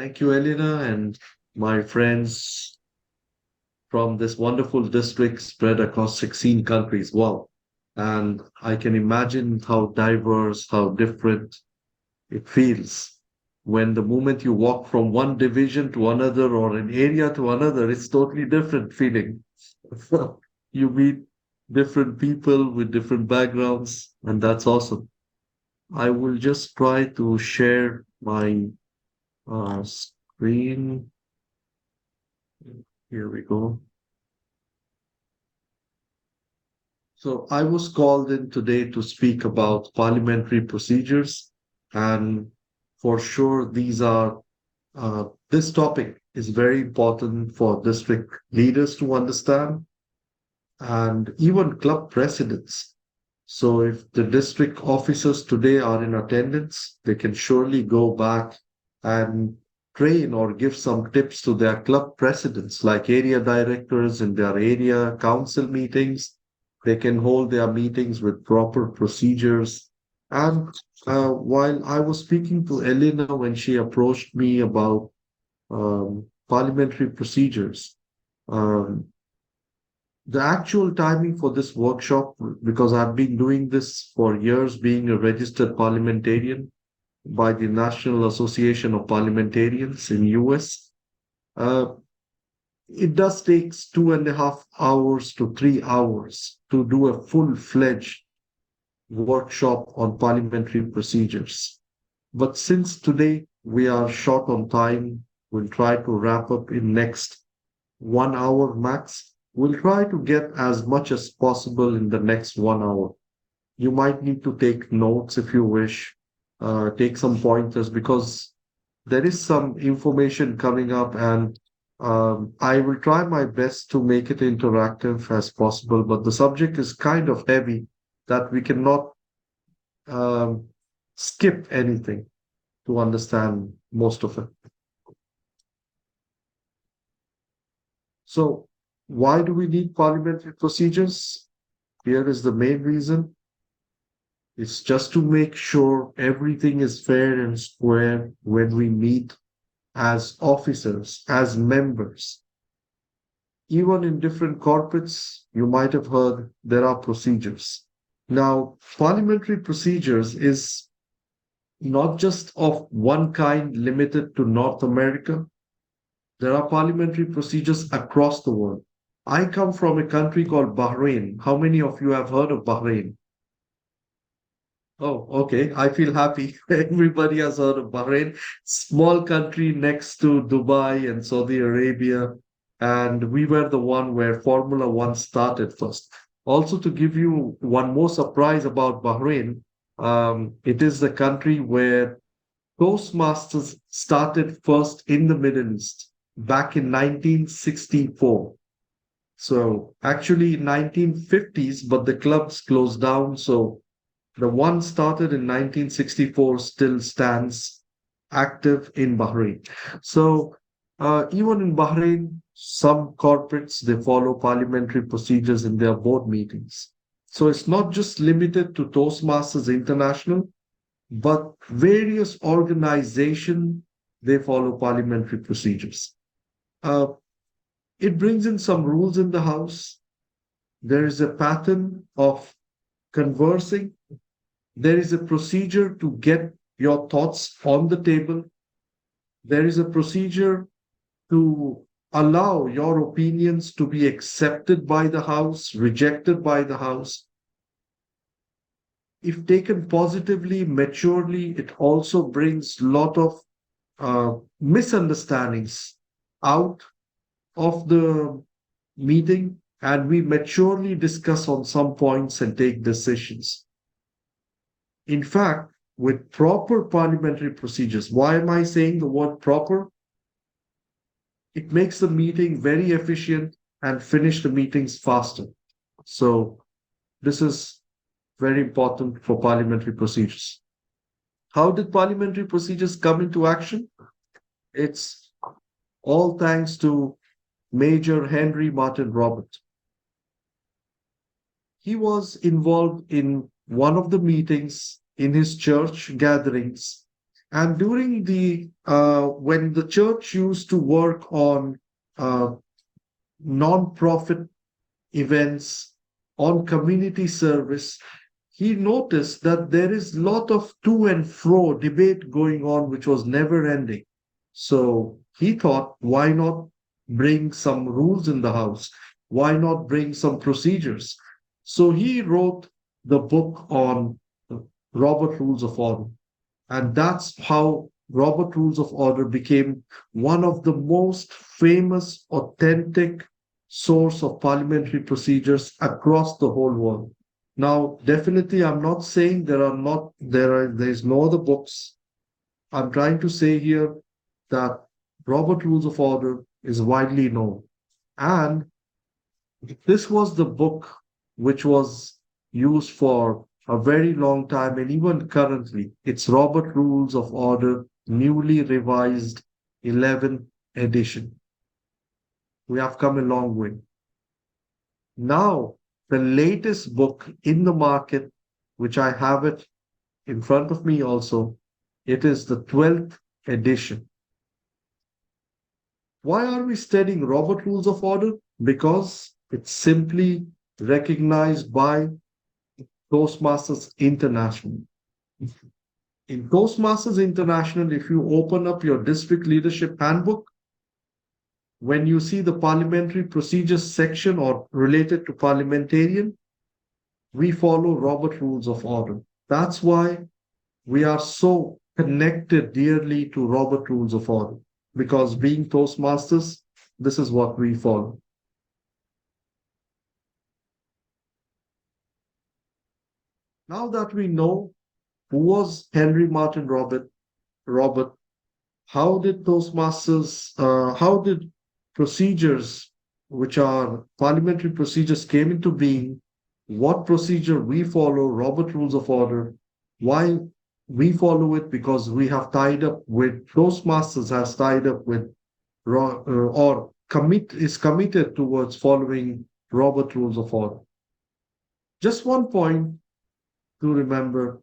Thank you, Elena, and my friends from this wonderful district spread across 16 countries. Wow. And I can imagine how diverse, how different it feels when the moment you walk from one division to another or an area to another, it's totally different feeling. You meet different people with different backgrounds, and that's awesome. I will just try to share my screen. Here we go. So I was called in today to speak about parliamentary procedures, and for sure, this topic is very important for district leaders to understand and even club presidents. So if the district officers today are in attendance, they can surely go back and train or give some tips to their club presidents, like area directors in their area council meetings. They can hold their meetings with proper procedures. And while I was speaking to Elena when she approached me about parliamentary procedures, um, the actual timing for this workshop, because I've been doing this for years, being a registered parliamentarian by the National Association of Parliamentarians in US. Uh, it does takes 2.5 hours to 3 hours to do a full-fledged workshop on parliamentary procedures. But since today we are short on time, we'll try to wrap up in next 1 hour max. We'll try to get as much as possible in the next 1 hour. You might need to take notes if you wish, take some pointers because there is some information coming up, and I will try my best to make it interactive as possible. But the subject is kind of heavy that we cannot um, skip anything to understand most of it. So, why do we need parliamentary procedures? Here is the main reason. It's just to make sure everything is fair and square when we meet as officers, as members. Even in different corporates, you might have heard there are procedures. Now, parliamentary procedures is not just of one kind limited to North America. There are parliamentary procedures across the world. I come from a country called Bahrain. How many of you have heard of Bahrain? Oh, okay. I feel happy. Everybody has heard of Bahrain. Small country next to Dubai and Saudi Arabia. And we were the one where Formula One started first. Also, to give you one more surprise about Bahrain, it is the country where Toastmasters started first in the Middle East back in 1964. So actually 1950s, but the clubs closed down. So the one started in 1964 still stands active in Bahrain. So even in Bahrain, some corporates they follow parliamentary procedures in their board meetings. So it's not just limited to Toastmasters International, but various organizations they follow parliamentary procedures. Uh, it brings in some rules in the house. There is a pattern of conversing. There is a procedure to get your thoughts on the table. There is a procedure to allow your opinions to be accepted by the House, rejected by the House. If taken positively, maturely, it also brings a lot of misunderstandings out of the meeting, and we maturely discuss on some points and take decisions. In fact, with proper parliamentary procedures, why am I saying the word proper? It makes the meeting very efficient and finish the meetings faster. So, this is very important for parliamentary procedures. How did parliamentary procedures come into action? It's all thanks to Major Henry Martin Robert. He was involved in one of the meetings in his church gatherings, And during when the church used to work on uh, non-profit events, on community service, he noticed that there is a lot of to and fro debate going on, which was never ending. So he thought, why not bring some rules in the house? Why not bring some procedures? So he wrote the book on Robert Rules of Order. And that's how Robert Rules of Order became one of the most famous, authentic source of parliamentary procedures across the whole world. Now, definitely, I'm not saying there's no other books. I'm trying to say here that Robert Rules of Order is widely known. And this was the book which was used for a very long time, and even currently, it's Robert Rules of Order, newly revised 11th edition. We have come a long way. Now, the latest book in the market, which I have it in front of me also, it is the 12th edition. Why are we studying Robert Rules of Order? Because it's simply recognized by Toastmasters International. In Toastmasters International, if you open up your district leadership handbook, when you see the parliamentary procedures section or related to parliamentarian, we follow Robert Rules of Order. That's why we are so connected dearly to Robert Rules of Order, because being Toastmasters, this is what we follow. Now that we know who was Henry Martin Robert, how did procedures, which are parliamentary procedures, came into being, what procedure we follow, Robert Rules of Order, why we follow it, because we have tied up with, Toastmasters has tied up with, is committed towards following Robert Rules of Order. Just one point to remember,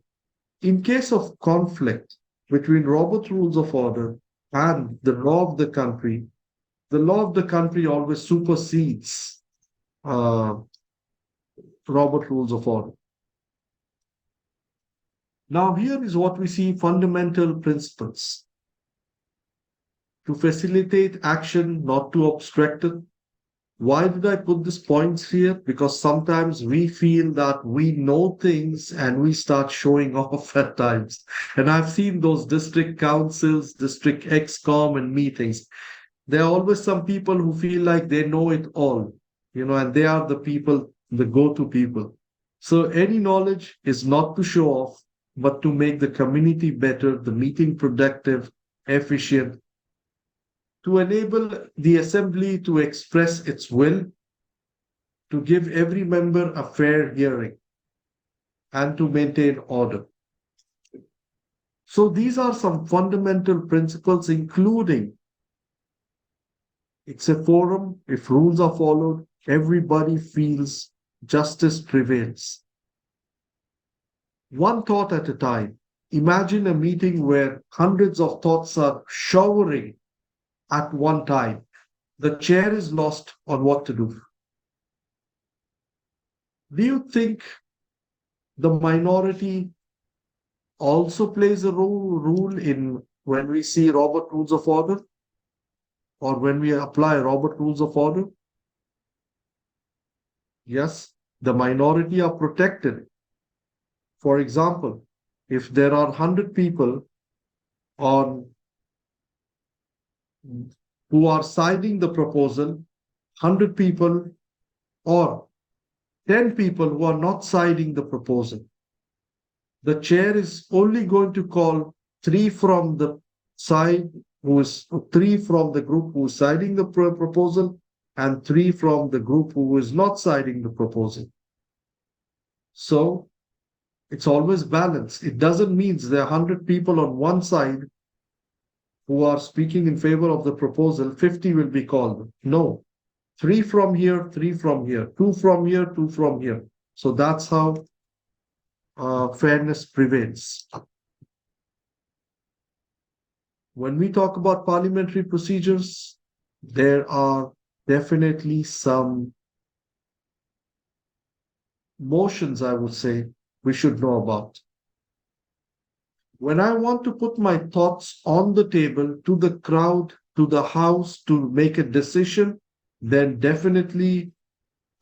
in case of conflict between Robert Rules of Order and the law of the country, the law of the country always supersedes uh, Robert Rules of Order. Now, here is what we see: fundamental principles to facilitate action, not to obstruct it. Why did I put these points here? Because sometimes we feel that we know things and we start showing off at times. And I've seen those district councils, district excom, and meetings. There are always some people who feel like they know it all, and they are the people, the go-to people. So any knowledge is not to show off, but to make the community better, the meeting productive, efficient, to enable the assembly to express its will, to give every member a fair hearing, and to maintain order. So these are some fundamental principles, including it's a forum. If rules are followed, everybody feels justice prevails. One thought at a time. Imagine a meeting where hundreds of thoughts are showering at one time. The chair is lost on what to do. Do you think the minority also plays a role in when we see Robert Rules of Order, or when we apply Robert Rules of Order? Yes, the minority are protected. For example, if there are 100 people on who are siding the proposal, 100 people or 10 people who are not siding the proposal, the chair is only going to call three from the side three from the group who is siding the proposal, and three from the group who is not siding the proposal. So it's always balanced. It doesn't mean there are 100 people on one side who are speaking in favor of the proposal, 50 will be called. No, three from here, three from here, two from here, two from here. So that's how fairness prevails. When we talk about parliamentary procedures, there are definitely some motions, I would say, we should know about. When I want to put my thoughts on the table to the crowd, to the house to make a decision, then definitely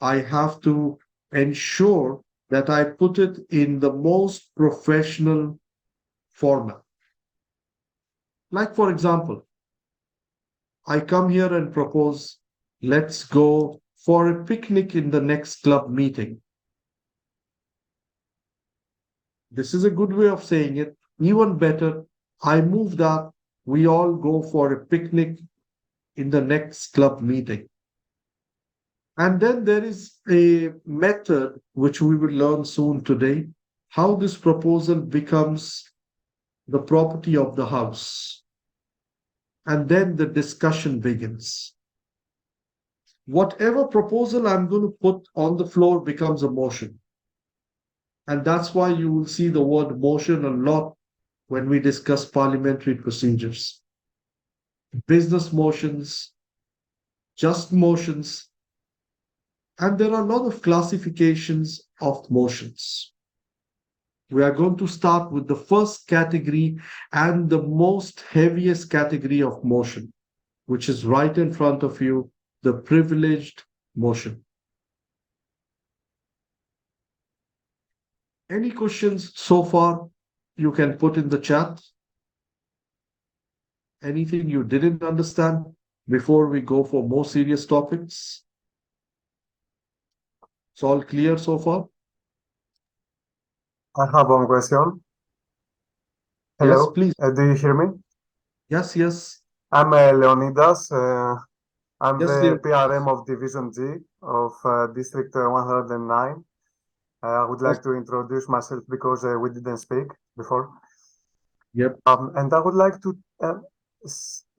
I have to ensure that I put it in the most professional format. Like, for example, I come here and propose, let's go for a picnic in the next club meeting. This is a good way of saying it. Even better, I move that we all go for a picnic in the next club meeting. And then there is a method which we will learn soon today, how this proposal becomes the property of the house. And then the discussion begins. Whatever proposal I'm going to put on the floor becomes a motion. And that's why you will see the word motion a lot when we discuss parliamentary procedures. Business motions, just motions, and there are a lot of classifications of motions. We are going to start with the first category and the most heaviest category of motion, which is right in front of you, the privileged motion. Any questions so far you can put in the chat? Anything you didn't understand before we go for more serious topics? It's all clear so far? I have one question. Yes, Hello, please. do you hear me? Yes, yes. I'm Leonidas. I'm Yes, the Leo. PRM of Division G of District 109. I would Yes. like to introduce myself because we didn't speak before. Yep. And I would like to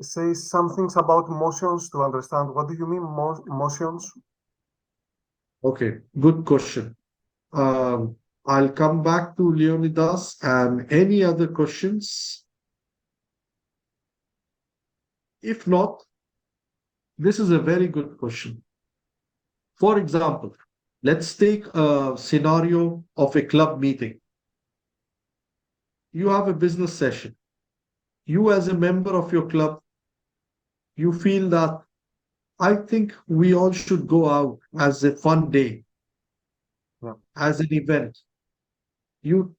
say some things about motions to understand. What do you mean motions? Okay, good question. Um, I'll come back to Leonidas and any other questions. If not, this is a very good question. For example, let's take a scenario of a club meeting. You have a business session. You, as a member of your club, you feel that I think we all should go out as a fun day, Yeah. as an event. You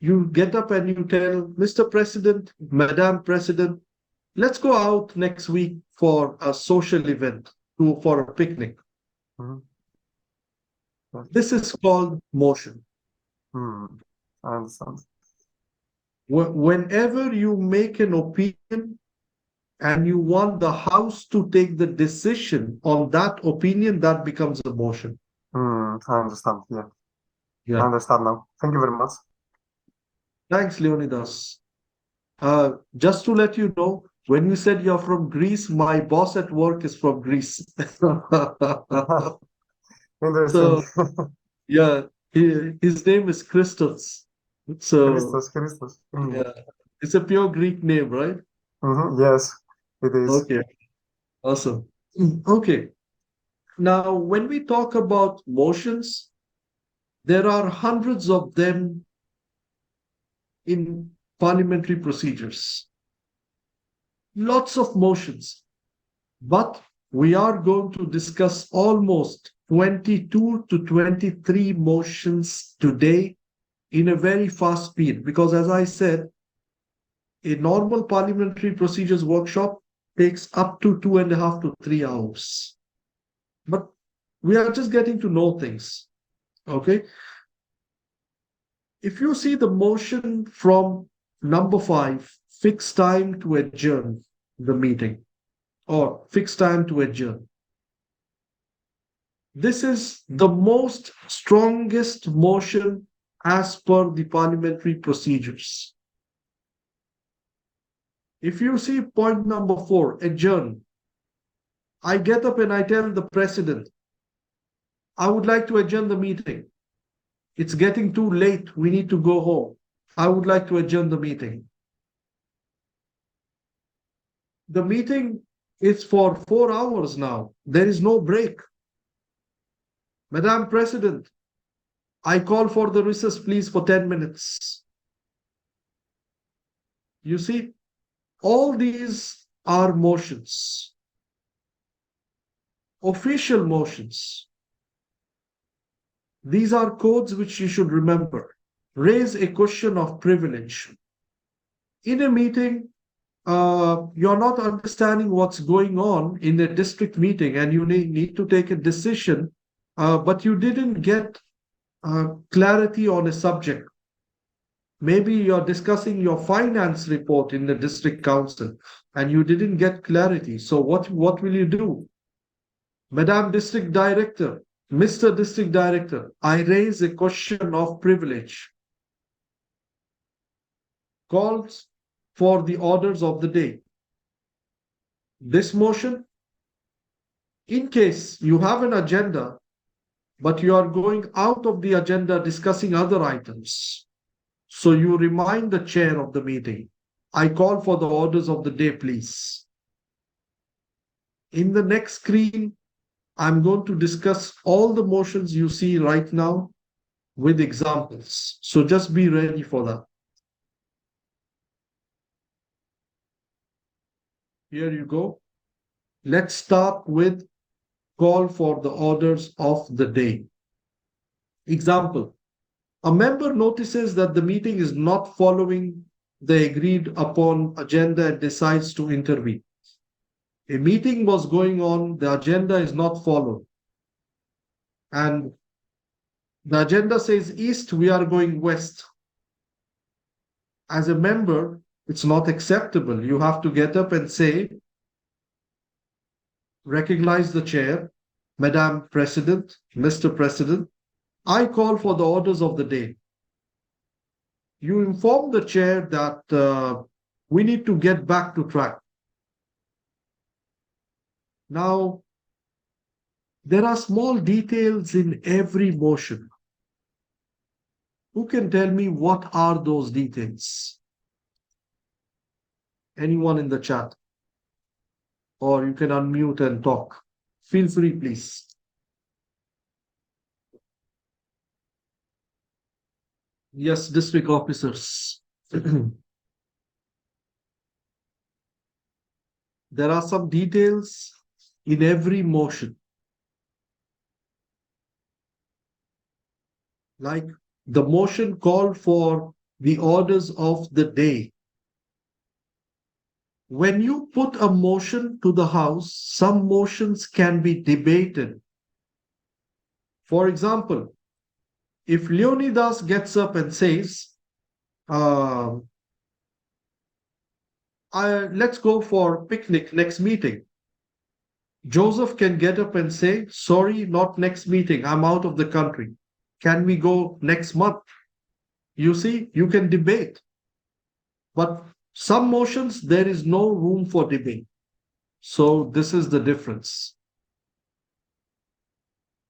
you get up and you tell Mr. President, Madam President, let's go out next week for a social event, for a picnic. Mhm. Yeah. This is called motion. I understand. Whenever you make an opinion and you want the house to take the decision on that opinion, that becomes a motion. I understand. Yeah, I Yeah. understand now. Thank you very much. Thanks, Leonidas. Just to let you know, when you said you're from Greece, my boss at work is from Greece. Interesting. So, yeah, his name is Christos. So, Christos, Christos. yeah, it's a pure Greek name, right? Yes, it is. Okay, awesome. Okay, now when we talk about motions, there are hundreds of them in parliamentary procedures. Lots of motions, but we are going to discuss almost 22 to 23 motions today in a very fast speed because, as I said, a normal parliamentary procedures workshop takes up to 2.5 to 3 hours. But we are just getting to know things. Okay. If you see the motion from number 5, fixed time to adjourn the meeting or fixed time to adjourn. This is the most strongest motion as per the parliamentary procedures. If you see point number 4, adjourn, I get up and I tell the president, I would like to adjourn the meeting. It's getting too late. We need to go home. I would like to adjourn the meeting. The meeting is for 4 hours now. There is no break. Madam President, I call for the recess, please, for 10 minutes. You see, all these are motions, official motions. These are codes which you should remember. Raise a question of privilege. In a meeting, you're not understanding what's going on in a district meeting and you need to take a decision, but you didn't get clarity on a subject. Maybe you're discussing your finance report in the district council and you didn't get clarity. So what will you do? Madam District Director, Mr. District Director, I raise a question of privilege. Calls for the orders of the day. This motion, in case you have an agenda, but you are going out of the agenda discussing other items, so you remind the chair of the meeting, I call for the orders of the day, please. In the next screen, I'm going to discuss all the motions you see right now with examples. So just be ready for that. Here you go. Let's start with call for the orders of the day. Example. A member notices that the meeting is not following the agreed upon agenda and decides to intervene. A meeting was going on, the agenda is not followed. And the agenda says east, we are going west. As a member, it's not acceptable. You have to get up and say, recognize the chair, Madam President, Mr. President, I call for the orders of the day. You inform the chair that we need to get back to track. Now, there are small details in every motion. Who can tell me what are those details? Anyone in the chat? Or you can unmute and talk. Feel free, please. Yes, district officers. There are some details in every motion. Like the motion called for the orders of the day. When you put a motion to the House, some motions can be debated. For example, if Leonidas gets up and says, let's go for picnic next meeting. Joseph can get up and say, sorry, not next meeting. I'm out of the country. Can we go next month? You see, you can debate. But some motions, there is no room for debate. So this is the difference.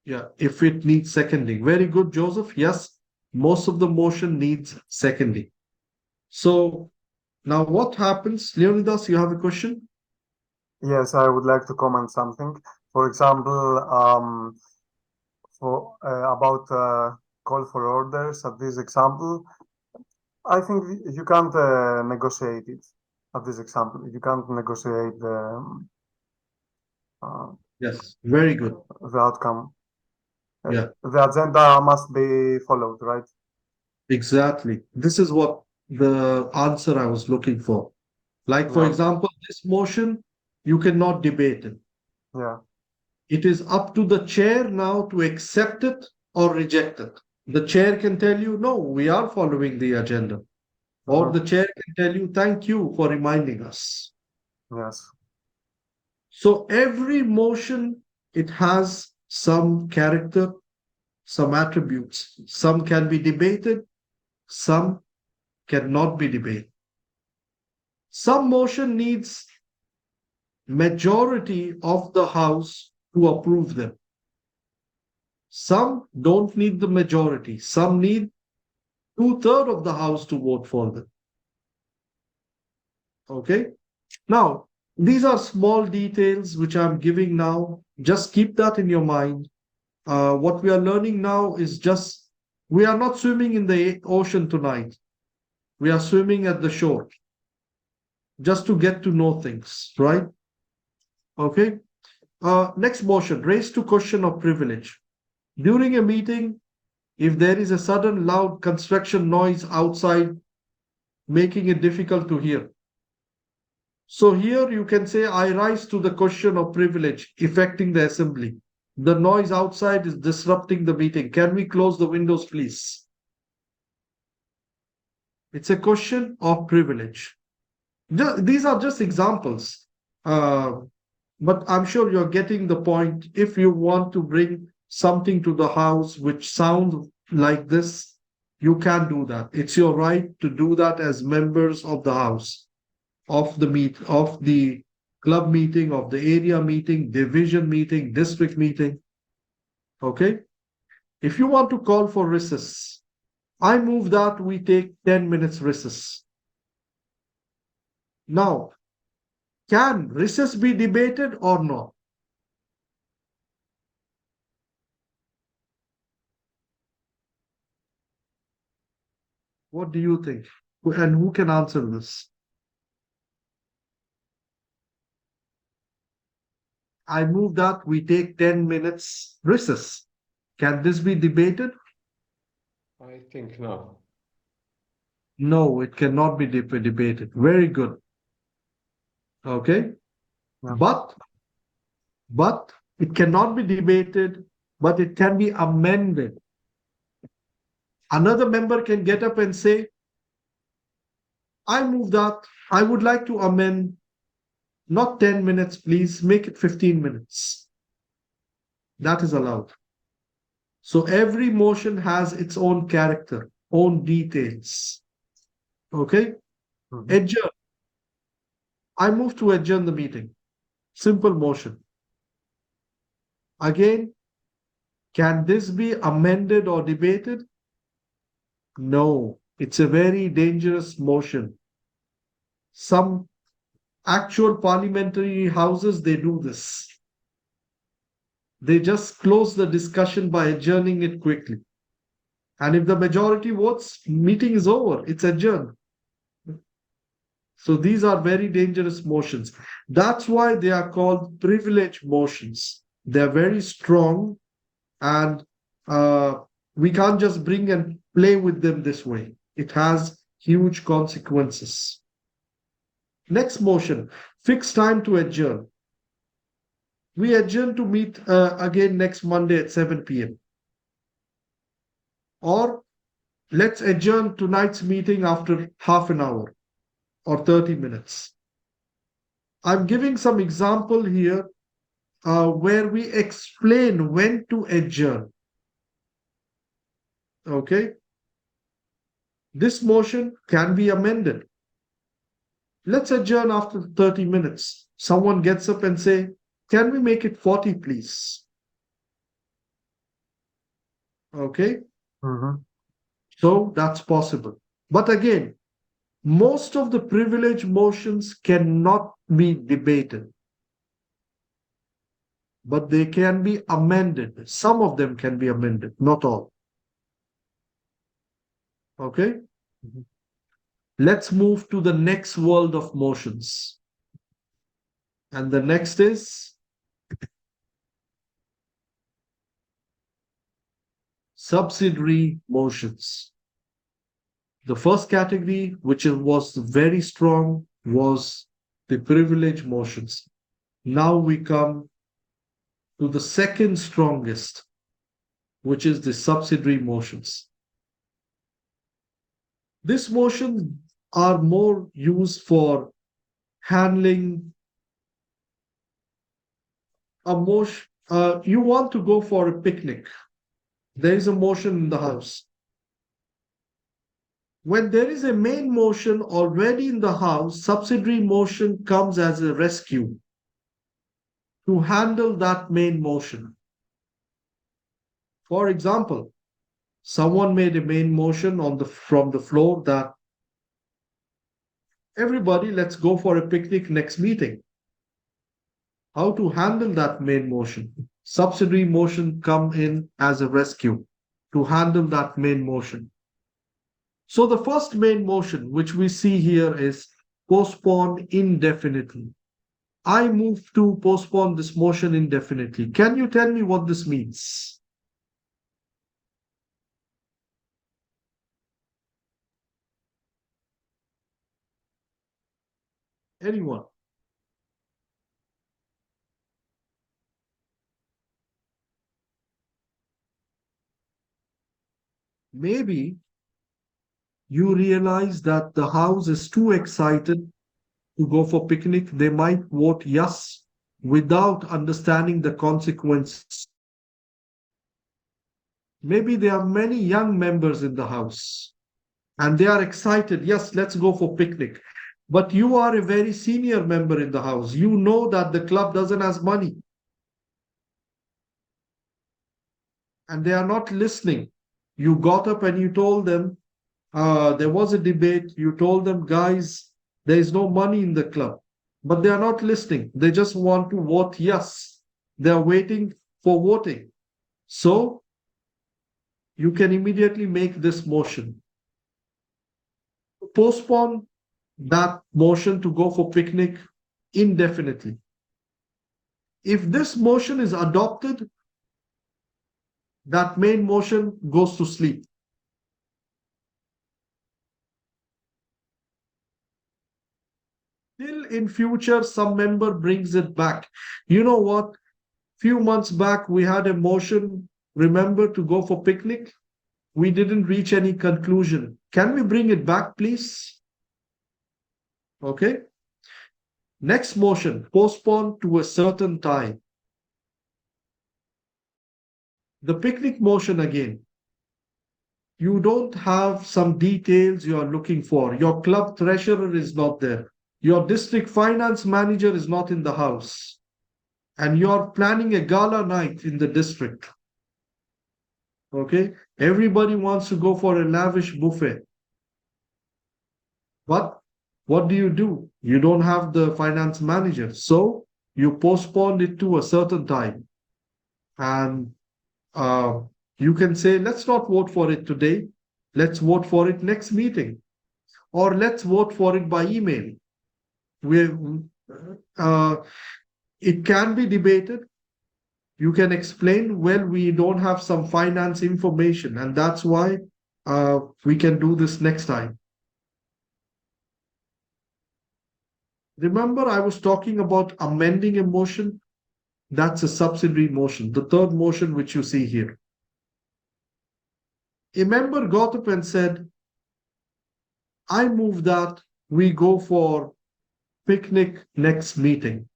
Yeah, if it needs seconding. Very good, Joseph. Yes, most of the motion needs seconding. So now what happens? Leonidas, you have a question? Yes, I would like to comment something. For example, about call for orders at this example, I think you can't negotiate it at this example. You can't negotiate Yes, very good. the outcome. Yeah, The agenda must be followed, right? exactly. This is what the answer I was looking for. Like, for Yeah. example, this motion, you cannot debate it. Yeah. It is up to the chair now to accept it or reject it. The chair can tell you, no, we are following the agenda. Or the chair can tell you, thank you for reminding us. Yes. So every motion, it has some character, some attributes. Some can be debated, some cannot be debated. Some motion needs majority of the House to approve them. Some don't need the majority. Some need 2/3 of the House to vote for them. Okay? Now, These are small details which I'm giving now. Just keep that in your mind. What we are learning now is just we are not swimming in the ocean tonight. We are swimming at the shore just to get to know things, right? Okay. Next motion, raise to question of privilege. During a meeting, if there is a sudden loud construction noise outside, making it difficult to hear. So here you can say, I rise to the question of privilege affecting the assembly. The noise outside is disrupting the meeting. Can we close the windows, please? It's a question of privilege. These are just examples. Uh, but I'm sure you're getting the point. If you want to bring something to the house which sounds like this, you can do that. It's your right to do that as members of the house, of the club meeting, of the area meeting, division meeting, district meeting. Okay? If you want to call for recess, I move that we take 10 minutes recess. Now, can recess be debated or not? What do you think? And who can answer this? I move that we take 10 minutes recess. Can this be debated? I think no. No, it cannot be debated. Very good. Okay. Yeah. But it cannot be debated, but it can be amended. Another member can get up and say, I move that I would like to amend not 10 minutes, please, make it 15 minutes. That is allowed. So every motion has its own character, own details. Okay? Mhm. Adjourn. I move to adjourn the meeting. Simple motion. Again, can this be amended or debated? No, it's a very dangerous motion. Some actual parliamentary houses, they do this. They just close the discussion by adjourning it quickly. And if the majority votes, meeting is over, it's adjourned. So these are very dangerous motions. That's why they are called privilege motions. They're very strong, and we can't just bring and play with them this way. It has huge consequences. Next motion, fixed time to adjourn. We adjourn to meet again next Monday at 7 p.m. Or let's adjourn tonight's meeting after half an hour or 30 minutes. I'm giving some example here where we explain when to adjourn. Okay? This motion can be amended. Let's adjourn after 30 minutes. Someone gets up and say, can we make it 40, please? Okay? Mhm. So that's possible. But again, most of the privilege motions cannot be debated, but they can be amended. Some of them can be amended, not all. Okay? Mhm. Let's move to the next world of motions. And the next is subsidiary motions. The first category, which was very strong, was the privilege motions. Now we come to the second strongest, which is the subsidiary motions. These motions are more used for handling a motion. You want to go for a picnic. There is a motion in the house. When there is a main motion already in the house, subsidiary motion comes as a rescue to handle that main motion. For example, someone made a main motion from the floor that everybody, let's go for a picnic next meeting. how to handle that main motion. Subsidiary motion come in as a rescue to handle that main motion. So the first main motion which we see here is postpone indefinitely. I move to postpone this motion indefinitely. Can you tell me what this means? Anyone? Maybe you realize that the house is too excited to go for picnic. They might vote yes without understanding the consequences. Maybe there are many young members in the house and they are excited. Yes, let's go for picnic. But you are a very senior member in the house. You know that the club doesn't have money and they are not listening. You got up and you told them, there was a debate. You told them, guys, there is no money in the club. But they are not listening. They just want to vote yes. They are waiting for voting. So you can immediately make this motion. Postpone that motion to go for picnic indefinitely. If this motion is adopted, that main motion goes to sleep. Till in future, some member brings it back. You know what? Few months back, we had a motion, remember, to go for picnic. We didn't reach any conclusion. Can we bring it back, please? Okay. Next motion, postpone to a certain time. The picnic motion again. You don't have some details you are looking for. Your club treasurer is not there. Your district finance manager is not in the house. And you're planning a gala night in the district. Okay. Everybody wants to go for a lavish buffet. But what do? You don't have the finance manager. So you postponed it to a certain time. And you can say, let's not vote for it today. Let's vote for it next meeting. Or let's vote for it by email. It can be debated. You can explain, well, we don't have some finance information, and that's why we can do this next time. Remember, I was talking about amending a motion. That's a subsidiary motion, the third motion which you see here. A member got up and said, I move that we go for picnic next meeting.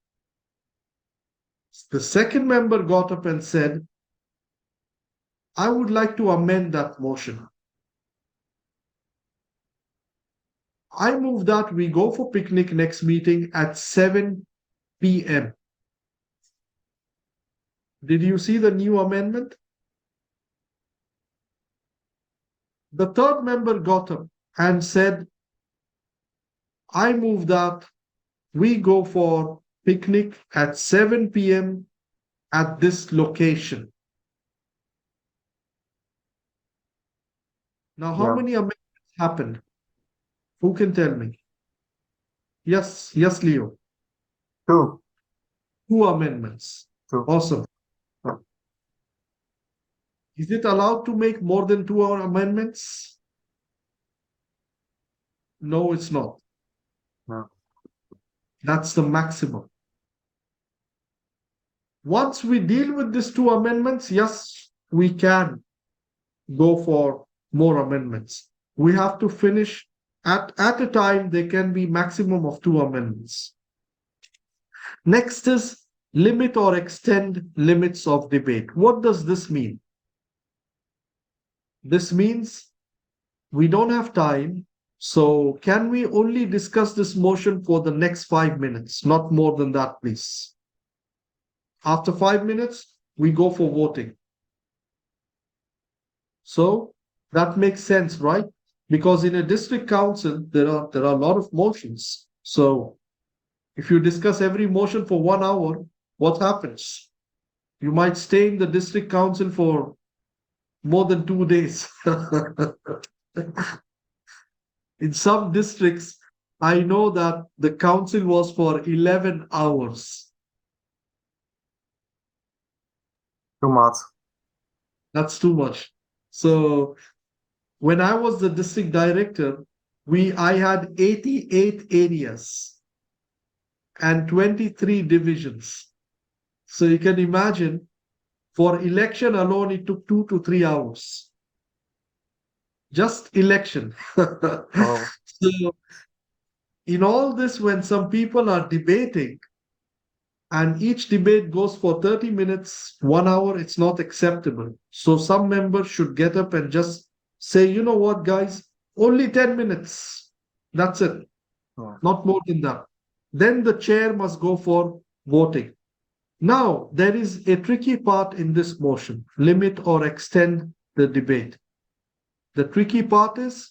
The second member got up and said, I would like to amend that motion. I move that we go for picnic next meeting at 7 p.m. Did you see the new amendment? The third member got up and said, I move that we go for picnic at 7 p.m. at this location. Now, how many amendments happened? Who can tell me? Yes, Leo. Two. Two amendments. Two. Awesome. Yeah. Is it allowed to make more than two amendments? No, it's not. No. That's the maximum. Once we deal with these two amendments, yes, we can go for more amendments. We have to finish at a time. There can be maximum of two amendments. Next is limit or extend limits of debate. What does this mean? This means we don't have time. So can we only discuss this motion for the next 5 minutes? Not more than that, please. After 5 minutes, we go for voting. So that makes sense, right? Because in a district council, there are a lot of motions. So if you discuss every motion for 1 hour, what happens? You might stay in the district council for more than 2 days. In some districts, I know that the council was for 11 hours. Too much. That's too much. So when I was the district director, I had 88 areas and 23 divisions. So you can imagine, for election alone, it took 2 to 3 hours. Just election. Oh, So in all this, when some people are debating and each debate goes for 30 minutes, 1 hour, it's not acceptable. So some members should get up and just say, you know what, guys, only 10 minutes. That's it, yeah. not more than that. Then the chair must go for voting. Now, there is a tricky part in this motion: limit or extend the debate. The tricky part is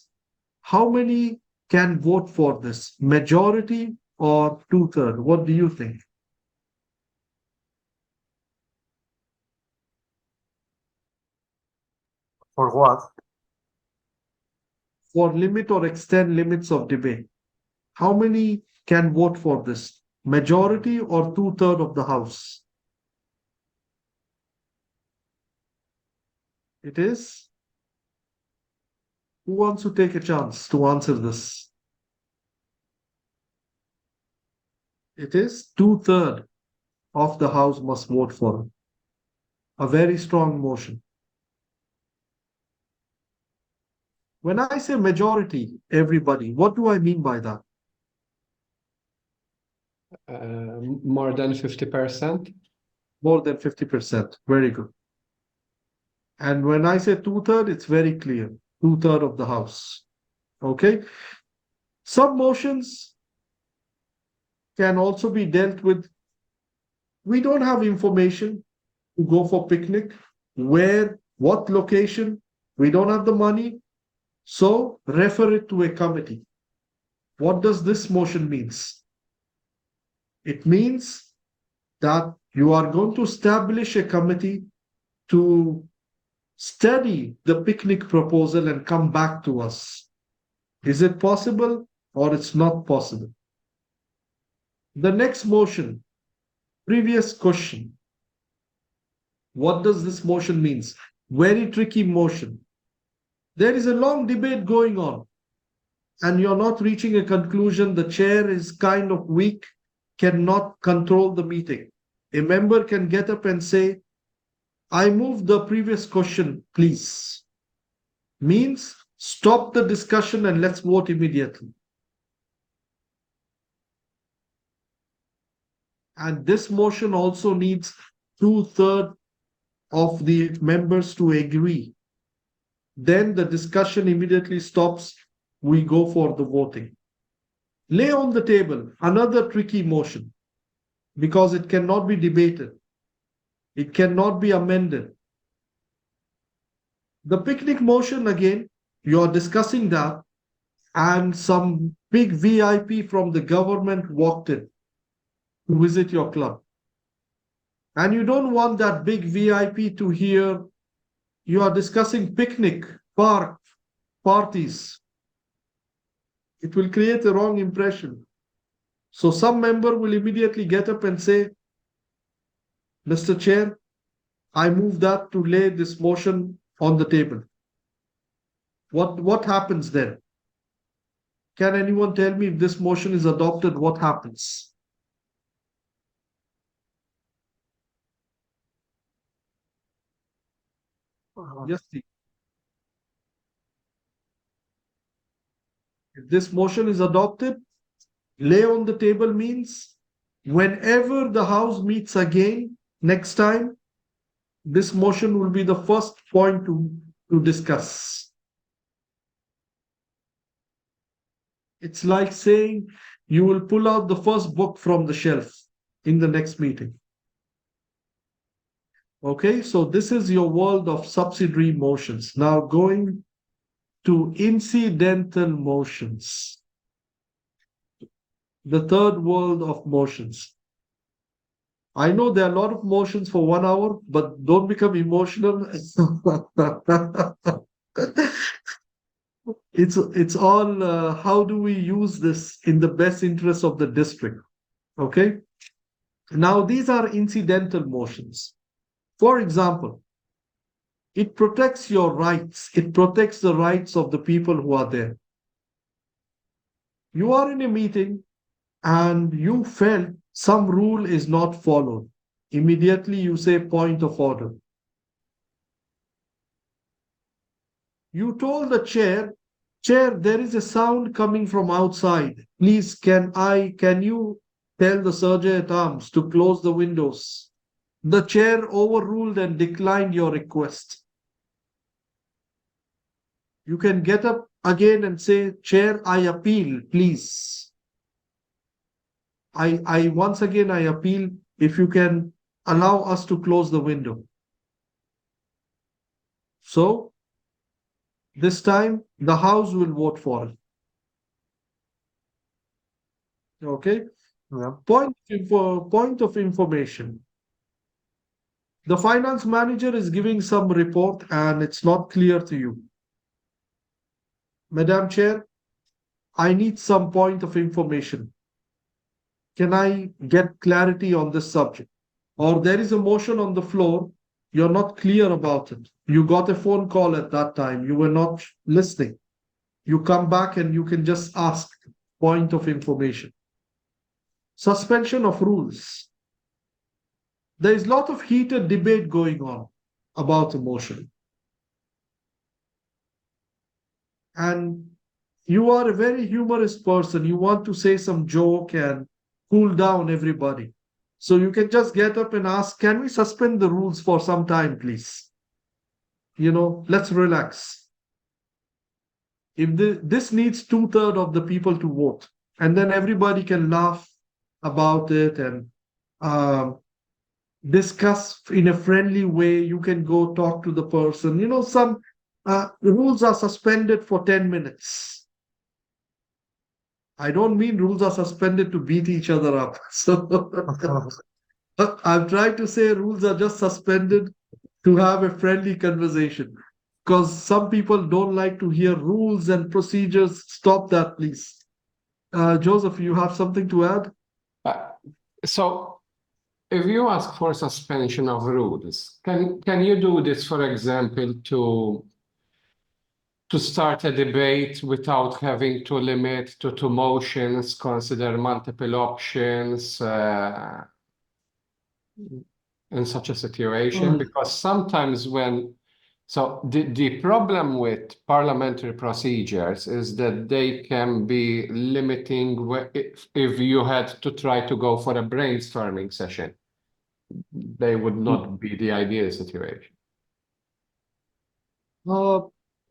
how many can vote for this, majority or two-thirds? What do you think? For what? For limit or extend limits of debate, how many can vote for this, majority or two-thirds of the House? It is. Who wants to take a chance to answer this? It is two-thirds of the House must vote for it. A very strong motion. When I say majority, everybody, what do I mean by that? More than 50%. More than 50%. Very good. And when I say two-thirds, it's very clear. Two-thirds of the House. Okay? Some motions can also be dealt with. We don't have information to go for picnic. Where, what location? We don't have the money. So refer it to a committee. What does this motion means? It means that you are going to establish a committee to study the picnic proposal and come back to us. Is it possible or it's not possible? The next motion, previous question. What does this motion means? Very tricky motion. There is a long debate going on and you're not reaching a conclusion. The chair is kind of weak, cannot control the meeting. A member can get up and say, I move the previous question, please. Means stop the discussion and let's vote immediately. And this motion also needs two-thirds of the members to agree. Then the discussion immediately stops. We go for the voting. Lay on the table another tricky motion because it cannot be debated. It cannot be amended. The picnic motion, again, you are discussing that, and some big VIP from the government walked in to visit your club. And you don't want that big VIP to hear you are discussing picnic, park, parties. It will create a wrong impression. So some member will immediately get up and say, Mr. Chair, I move that to lay this motion on the table. What happens then? Can anyone tell me if this motion is adopted, what happens? Yes, please. If this motion is adopted, lay on the table means whenever the House meets again next time, this motion will be the first point to discuss. It's like saying you will pull out the first book from the shelf in the next meeting. Okay, so this is your world of subsidiary motions. Now going to incidental motions. The third world of motions. I know there are a lot of motions for 1 hour, but don't become emotional. It's all how do we use this in the best interest of the district? Okay. Now these are incidental motions. For example, it protects your rights. It protects the rights of the people who are there. You are in a meeting and you felt some rule is not followed. Immediately you say point of order. You told the chair, there is a sound coming from outside. Please, can you tell the surgeon at arms to close the windows? The chair overruled and declined your request. You can get up again and say, Chair, I appeal, please. I once again, I appeal if you can allow us to close the window. So, this time, the House will vote for it. Okay? Yeah. Point of information. The finance manager is giving some report and it's not clear to you. Madam Chair, I need some point of information. Can I get clarity on this subject? Or there is a motion on the floor, you're not clear about it. You got a phone call at that time, you were not listening. You come back and you can just ask point of information. Suspension of rules. There is a lot of heated debate going on about a motion. And you are a very humorous person. You want to say some joke and cool down everybody. So you can just get up and ask, can we suspend the rules for some time, please? Let's relax. If this needs 2/3 of the people to vote, and then everybody can laugh about it and discuss in a friendly way. You can go talk to the person. Some rules are suspended for 10 minutes. I don't mean rules are suspended to beat each other up. So I'm trying to say rules are just suspended to have a friendly conversation. Because some people don't like to hear rules and procedures. Stop that, please. Joseph, you have something to add? So if you ask for suspension of rules, can you do this, for example, to start a debate without having to limit to 2 motions, consider multiple options in such a situation? Because sometimes the problem with parliamentary procedures is that they can be limiting if you had to try to go for a brainstorming session. They would not be the ideal situation.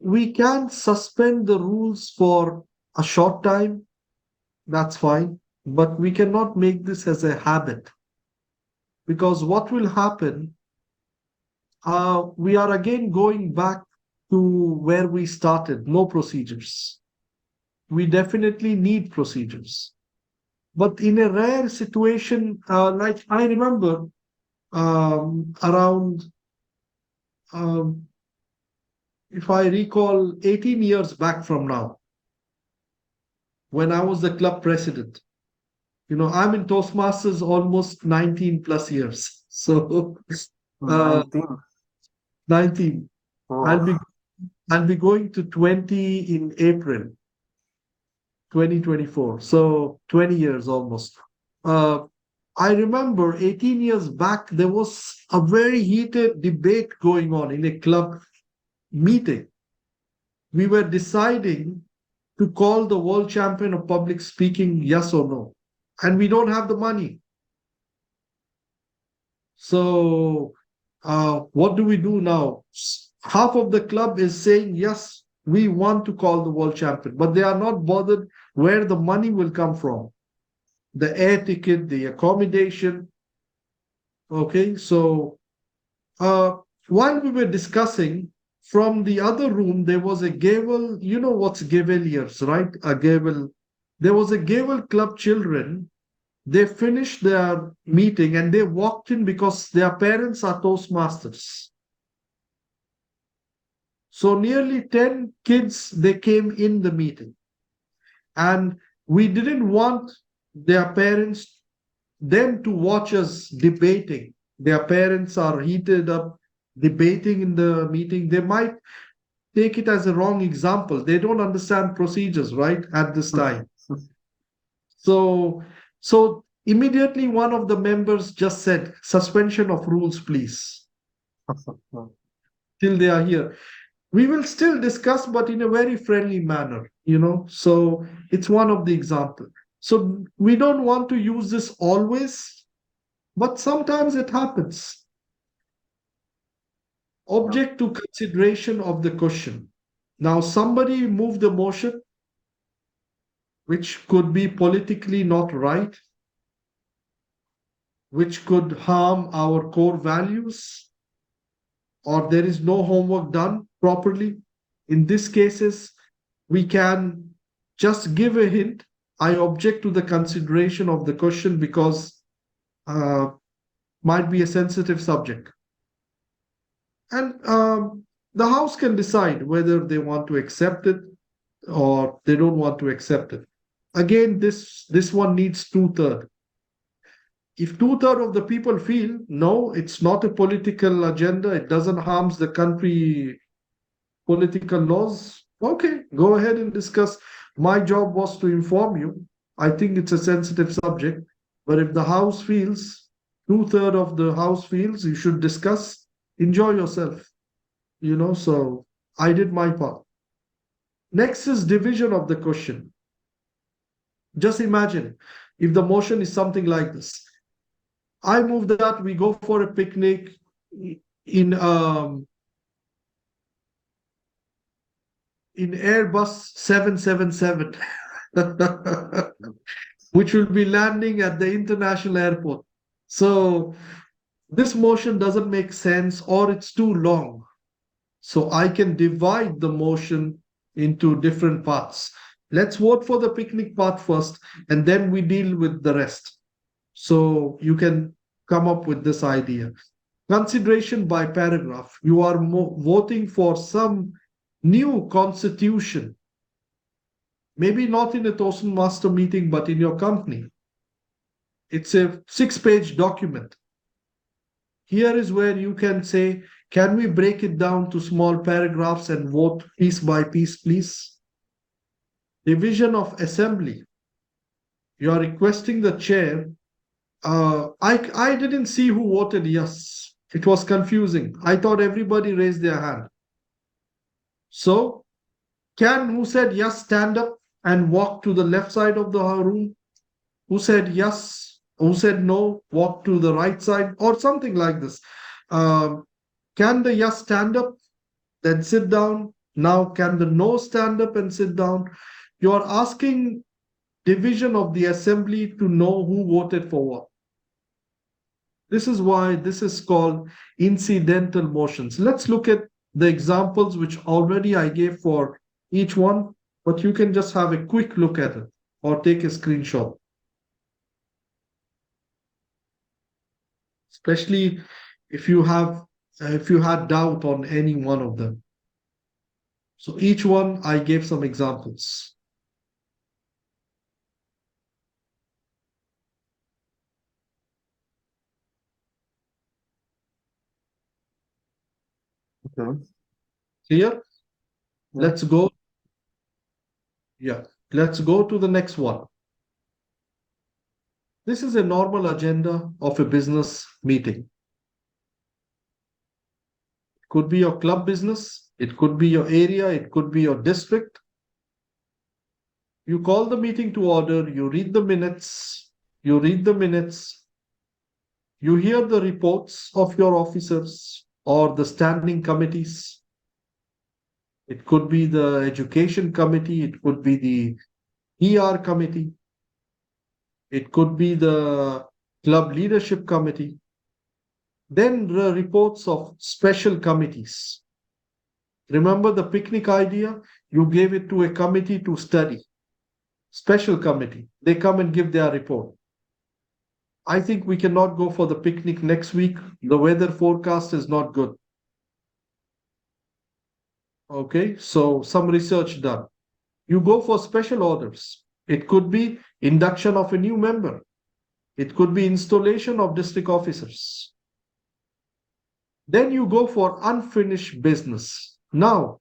We can suspend the rules for a short time. That's fine. But we cannot make this as a habit. Because what will happen, we are again going back to where we started, no procedures. We definitely need procedures. But in a rare situation, like I remember around, if I recall, 18 years back from now, when I was the club president. I'm in Toastmasters almost 19 plus years. So 19. Oh. I'll be going to 20 in April 2024. So 20 years almost. I remember 18 years back, there was a very heated debate going on in a club meeting. We were deciding to call the world champion of public speaking, yes or no. And we don't have the money. So what do we do now? Half of the club is saying, yes, we want to call the world champion, but they are not bothered where the money will come from. The air ticket, the accommodation. Okay, so while we were discussing, from the other room, there was a gavel. You know what's gaveliers, right? A gavel. There was a gavel club children They finished their meeting and they walked in because their parents are Toastmasters. So nearly 10 kids, they came in the meeting. And we didn't want their parents, them to watch us debating. Their parents are heated up, debating in the meeting. They might take it as a wrong example. They don't understand procedures, right, at this time. So immediately one of the members just said, suspension of rules, please, till they are here. We will still discuss, but in a very friendly manner, So it's one of the examples. So we don't want to use this always, but sometimes it happens. Object to consideration of the question. Now, somebody moved a motion which could be politically not right, which could harm our core values, or there is no homework done properly. In these cases, we can just give a hint. I object to the consideration of the question because might be a sensitive subject. And the House can decide whether they want to accept it or they don't want to accept it. Again, this one needs 2/3. If 2/3 of the people feel, no, it's not a political agenda, it doesn't harm the country political laws, okay, go ahead and discuss. My job was to inform you. I think it's a sensitive subject, but if the House feels, 2/3 of the House feels you should discuss, enjoy yourself. So I did my part. Next is division of the question. Just imagine if the motion is something like this. I move that we go for a picnic in Airbus 777, which will be landing at the international airport. So this motion doesn't make sense or it's too long. So I can divide the motion into different parts. Let's vote for the picnic part first, and then we deal with the rest. So you can come up with this idea. Consideration by paragraph. You are voting for some new constitution. Maybe not in a Toastmaster meeting, but in your company. It's a 6-page document. Here is where you can say, can we break it down to small paragraphs and vote piece by piece, please? Division of assembly. You are requesting the chair. I didn't see who voted yes. It was confusing. I thought everybody raised their hand. So, who said yes, stand up and walk to the left side of the room? Who said yes? Who said no, walk to the right side? Or something like this. Can the yes stand up, then sit down? Now, can the no stand up and sit down? You are asking division of the assembly to know who voted for what. This is why this is called incidental motions. Let's look at the examples which already I gave for each one, but you can just have a quick look at it or take a screenshot. Especially if you had doubt on any one of them. So each one I gave some examples. Okay. Clear? Let's go. Yeah, let's go to the next one. This is a normal agenda of a business meeting. It could be your club business, it could be your area, it could be your district. You call the meeting to order, you read the minutes, you hear the reports of your officers or the standing committees. It could be the education committee, it could be the ER committee, it could be the club leadership committee. Then the reports of special committees. Remember the picnic idea? You gave it to a committee to study. Special committee. They come and give their report. I think we cannot go for the picnic next week. The weather forecast is not good. Okay, so some research done. You go for special orders. It could be induction of a new member. It could be installation of district officers. Then you go for unfinished business. Now,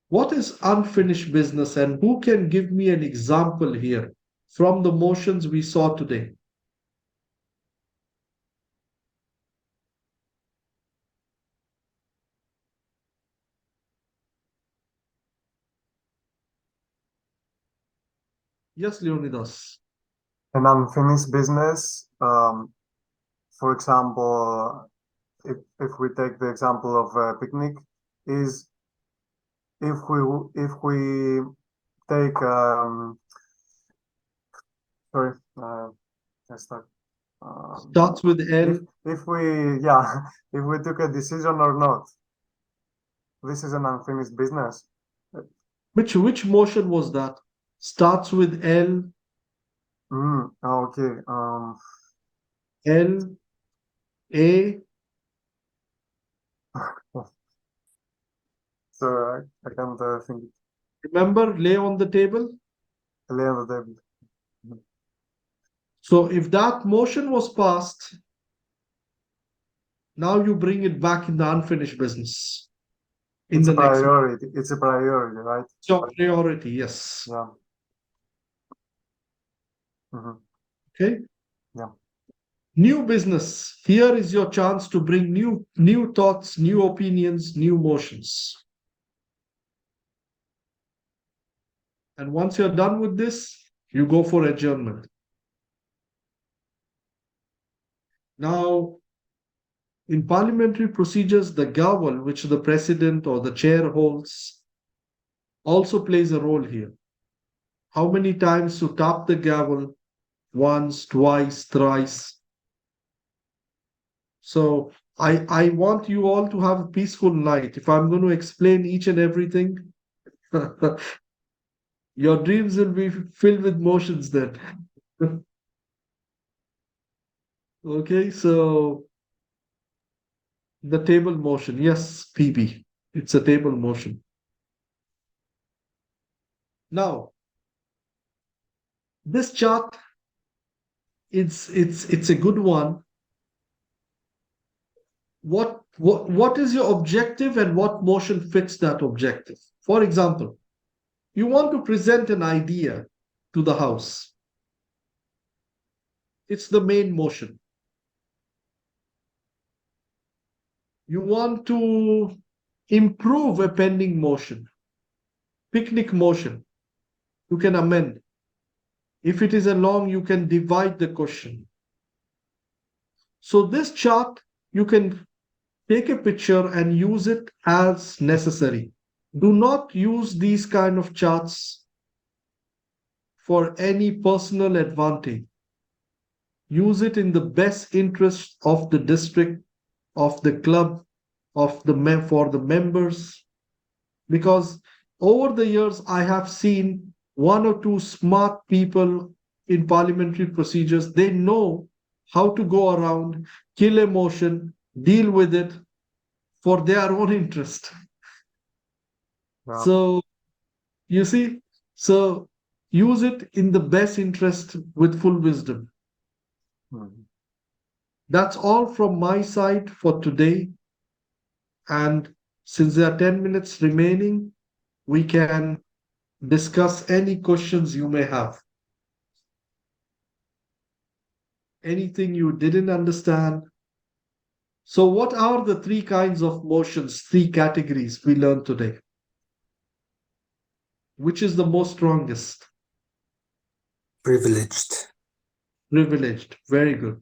what is unfinished business and who can give me an example here from the motions we saw today? Yes, Leonidas. An unfinished business, for example, if we take the example of a picnic, is if we take sorry, let's start. Starts with L. If we yeah, if we took a decision or not, this is an unfinished business. Which motion was that? Starts with L, Okay. L, A. So I can't think. Remember, lay on the table. Lay on the table. So if that motion was passed, now you bring it back in the unfinished business. In It's the a next priority. It's a priority, right? so priority, yes. Yeah. Mhm. Okay. Yeah. New business. Here is your chance to bring new thoughts, new opinions, new motions. And once you're done with this, you go for adjournment. Now, in parliamentary procedures, the gavel, which the president or the chair holds, also plays a role here. How many times to tap the gavel? Once, twice, thrice. So I want you all to have a peaceful night. If I'm going to explain each and everything, your dreams will be filled with motions then. Okay, so the table motion. Yes, PB. It's a table motion. Now, this chart, it's a good one. What is your objective and what motion fits that objective? For example, you want to present an idea to the house. It's the main motion. You want to improve a pending motion, picnic motion. You can amend. If it is a long, you can divide the question. So this chart, you can take a picture and use it as necessary. Do not use these kind of charts for any personal advantage. Use it in the best interest of the district, of the club, of the for the members. Because over the years, I have seen one or two smart people in parliamentary procedures. They know how to go around, kill a motion, deal with it for their own interest. Yeah. So you see, so use it in the best interest with full wisdom. Mhm. That's all from my side for today. And since there are 10 minutes remaining, we can discuss any questions you may have. Anything you didn't understand. So, what are the three kinds of motions, three categories we learned today? Which is the most strongest? Privileged. Privileged. Very good.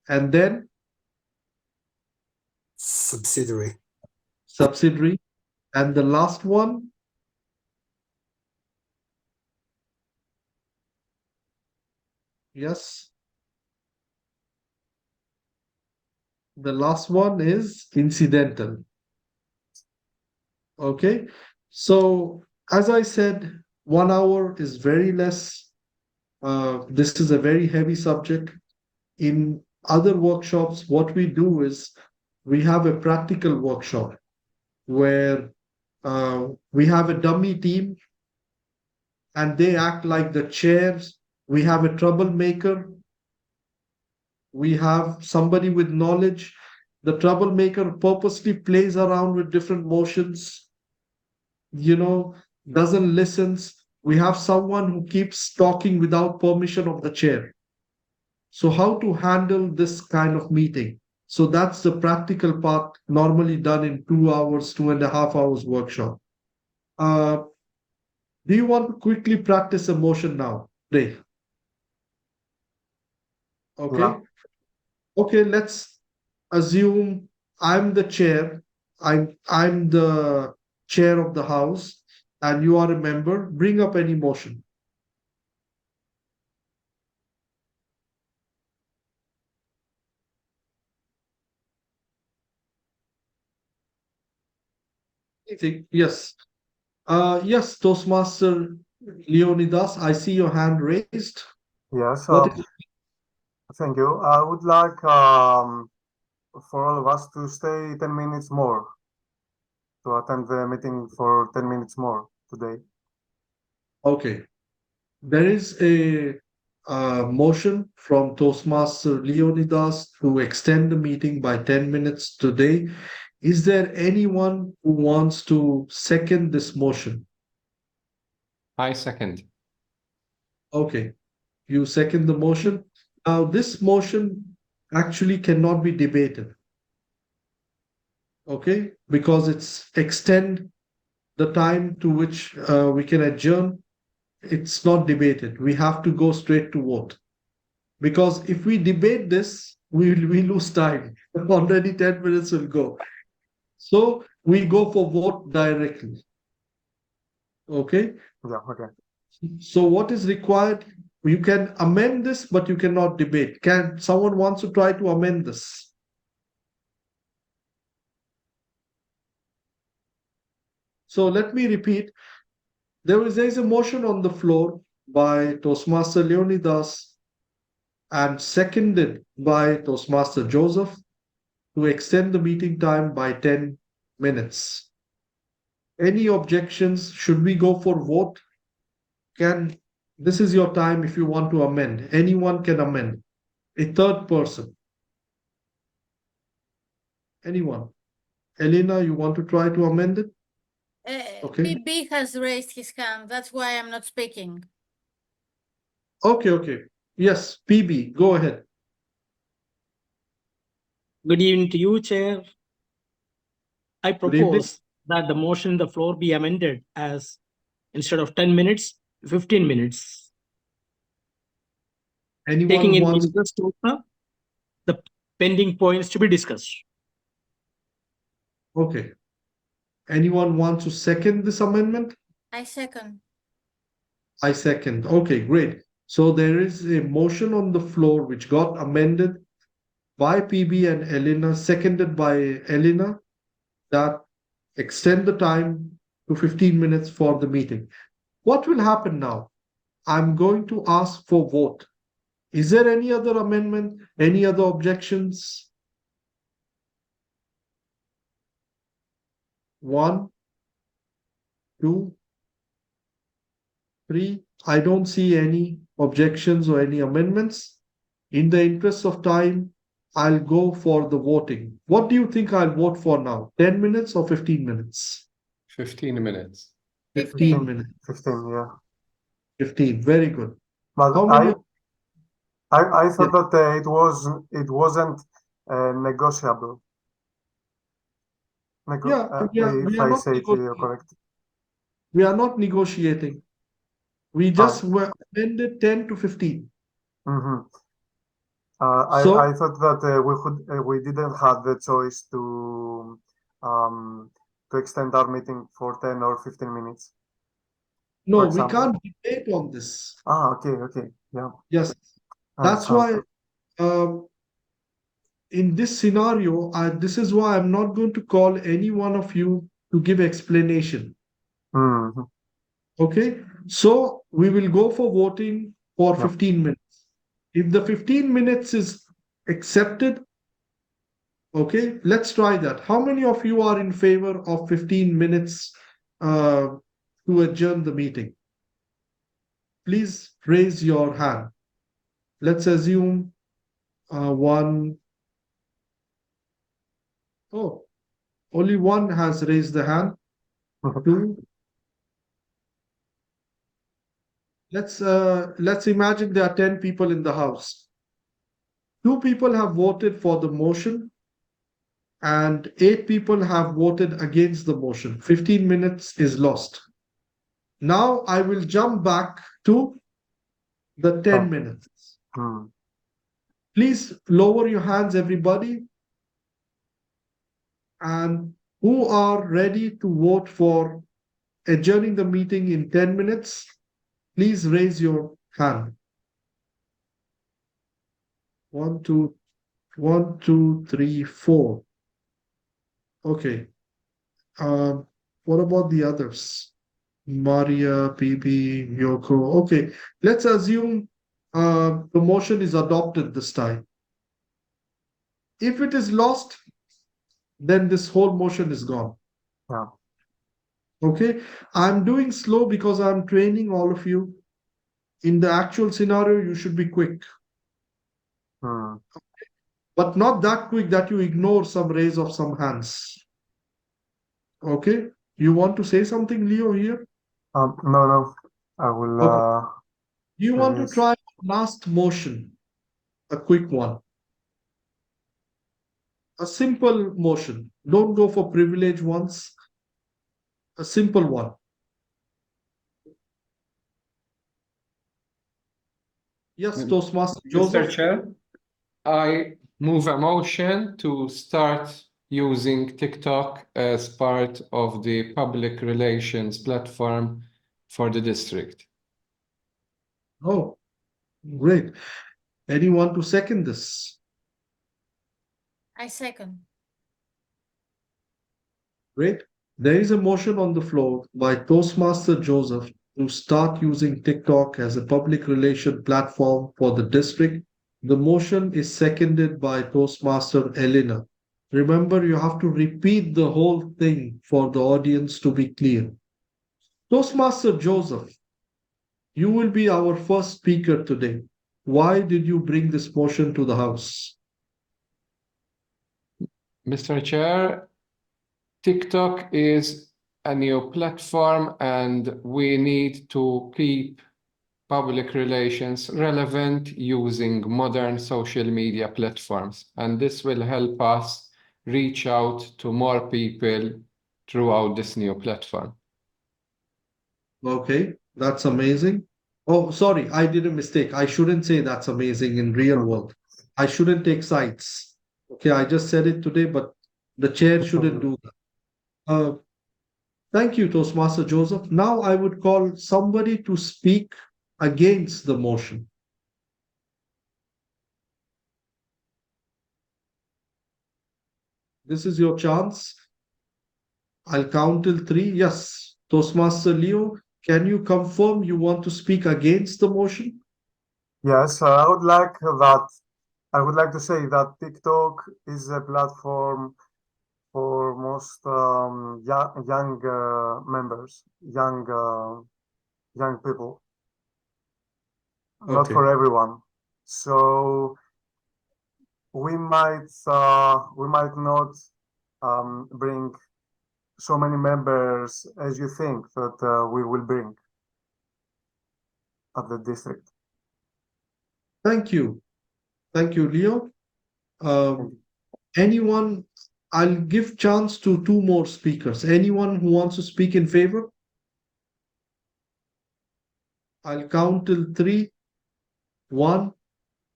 And then Subsidiary. subsidiary. And the last one? Yes. The last one is incidental. Okay. So, as I said, 1 hour is very less. This is a very heavy subject. in other workshops, what we do is we have a practical workshop where we have a dummy team and they act like the chairs. We have a troublemaker. We have somebody with knowledge. The troublemaker purposely plays around with different motions, you know, doesn't listen. We have someone who keeps talking without permission of the chair. So, how to handle this kind of meeting? So, that's the practical part, normally done in 2 hours, 2.5 hours workshop. Uh, do you want to quickly practice a motion now? Ray? Yeah. Okay. Okay, let's assume I'm the chair. I'm the chair of the house, and you are a member. Bring up any motion. Anything? Yes. Yes, Toastmaster Leonidas, I see your hand raised. Yes. What is Thank you. I would like for all of us to stay 10 minutes more, to attend the meeting for 10 minutes more today. okay? There is a motion from Toastmaster Leonidas to extend the meeting by 10 minutes today. Is there anyone who wants to second this motion? I second. Okay, you second the motion. Now, this motion actually cannot be debated, okay? Because it's extend the time to which we can adjourn. It's not debated. We have to go straight to vote. Because if we debate this, we lose time. Already 10 minutes will go. So we go for vote directly. Okay? Yeah, okay. So what is required? You can amend this, but you cannot debate. Can someone wants to try to amend this? So let me repeat. There is a motion on the floor by Toastmaster Leonidas and seconded by Toastmaster Joseph to extend the meeting time by 10 minutes. Any objections? Should we go for vote? This is your time if you want to amend. Anyone can amend. A third person. Anyone? Elena, you want to try to amend it? Okay. PB has raised his hand. That's why I'm not speaking. Okay. Yes, PB, go ahead. Good evening to you, Chair. I Good evening. propose that the motion on the floor be amended as instead of 10 minutes, 15 minutes. Taking Anyone in wants? interest also the pending points to be discussed. Okay. Anyone wants to second this amendment? I second. I second. Okay, great. So there is a motion on the floor which got amended by PB and Elena, seconded by Elena, that extend the time to 15 minutes for the meeting. What will happen now? I'm going to ask for vote. Is there any other amendment? Any other objections? 1, 2, 3. I don't see any objections or any amendments. In the interest of time, I'll go for the voting. What do you think I'll vote for now? 10 minutes or 15 minutes? 15 minutes. 15 minutes. 15, yeah. 15. Very good. But How many? I thought that it wasn't negotiable. Yeah, If I say it correct. We are not negotiating. We just were amended 10 to 15. Mm-hmm. So- I thought that we didn't have the choice to extend our meeting for 10 or 15 minutes. No, For we example. can't debate on this. Okay, yeah. Yes, I that's understand. why in this scenario, this is why I'm not going to call any one of you to give explanation. Mhm. Okay, so we will go for voting for Yep. 15 minutes. If the 15 minutes is accepted, okay, let's try that. How many of you are in favor of 15 minutes to adjourn the meeting? Please raise your hand. Let's assume one. Oh, only one has raised the hand. Two. Let's imagine there are 10 people in the house. 2 people have voted for the motion and 8 people have voted against the motion. 15 minutes is lost. Now I will jump back to the 10 minutes. Please lower your hands, everybody. And who are ready to vote for adjourning the meeting in 10 minutes? Please raise your hand. 1, 2, 1, 2, 3, 4. Okay. What about the others? Maria, PB, Yoko. Okay. Let's assume the motion is adopted this time. If it is lost, then this whole motion is gone. Yeah. Okay. I'm doing slow because I'm training all of you. In the actual scenario, you should be quick. But not that quick that you ignore some raise of some hands. Okay. You want to say something, Leo, here? No. I will. Okay. You want to Yes. try last motion, a quick one. A simple motion. Don't go for privileged ones. A simple one. Yes, Toastmaster Mr. Joseph. Chair, I move a motion to start using TikTok as part of the public relations platform for the district. Oh, great. Anyone to second this? I second. Great. There is a motion on the floor by Toastmaster Joseph to start using TikTok as a public relation platform for the district. The motion is seconded by Toastmaster Elena. Remember, you have to repeat the whole thing for the audience to be clear. Toastmaster Joseph, you will be our first speaker today. Why did you bring this motion to the House? Mr. Chair, TikTok is a new platform and we need to keep public relations relevant using modern social media platforms. And this will help us reach out to more people throughout this new platform. Okay, that's amazing. Oh, sorry, I did a mistake. I shouldn't say that's amazing in real world. I shouldn't take sides. Okay, I just said it today, but the chair shouldn't do that. Thank you, Toastmaster Joseph. Now I would call somebody to speak against the motion. This is your chance. I'll count till 3. Yes, Toastmaster Leo, can you confirm you want to speak against the motion? Yes, I would like to say that TikTok is a platform for most young members, young people, not Okay. for everyone. So we might not bring so many members as you think that we will bring at the district. Thank you. Thank you, Leo. Anyone, I'll give chance to 2 more speakers. Anyone who wants to speak in favor? I'll count till 3. 1.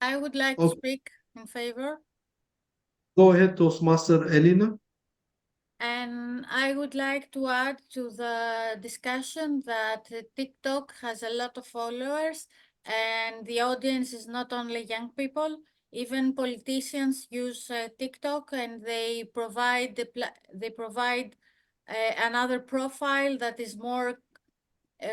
I would like to Okay. speak in favor. Go ahead, Toastmaster Elena. And I would like to add to the discussion that TikTok has a lot of followers and the audience is not only young people, even politicians use TikTok and they provide another profile that is more